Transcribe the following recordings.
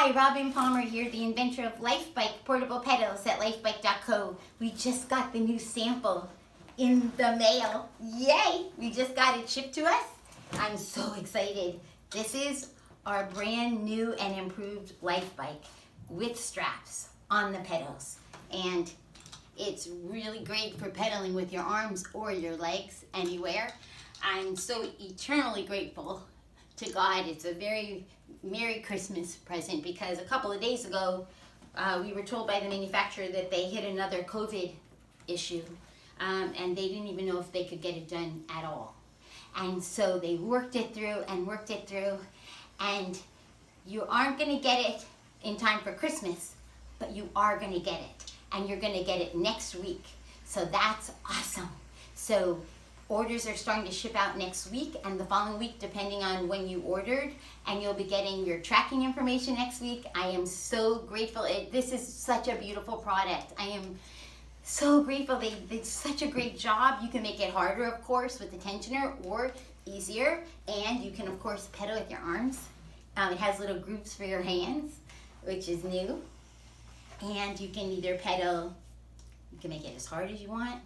Hi, Robin Palmer here, the inventor of LifeBike portable pedals at lifebike.co. We just got the new sample in the mail. Yay! We just got it shipped to us. I'm so excited. This is our brand new and improved LifeBike with straps on the pedals. And it's really great for pedaling with your arms or your legs anywhere. I'm so eternally grateful to God. It's a very Merry Christmas present because a couple of days ago we were told by the manufacturer that they hit another COVID issue and they didn't even know if they could get it done at all. And so they worked it through and you aren't going to get it in time for Christmas, but you are going to get it, and you're going to get it next week. So that's awesome. So orders are starting to ship out next week and the following week, depending on when you ordered, and you'll be getting your tracking information next week. I am so grateful. This is such a beautiful product. I am so grateful. They did such a great job. You can make it harder, of course, with the tensioner, or easier, and you can, of course, pedal with your arms. It has little grooves for your hands, which is new, and you can either pedal, you can make it as hard as you want,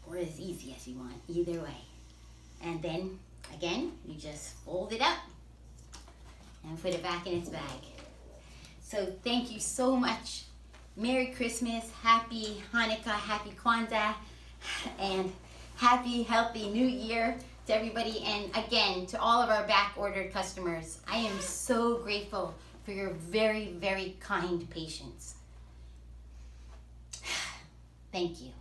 or as easy as you want, either way. And then, again, you just fold it up and put it back in its bag. So thank you so much. Merry Christmas, Happy Hanukkah, Happy Kwanzaa, and Happy Healthy New Year to everybody. And again, to all of our back-ordered customers, I am so grateful for your very, very kind patience. Thank you.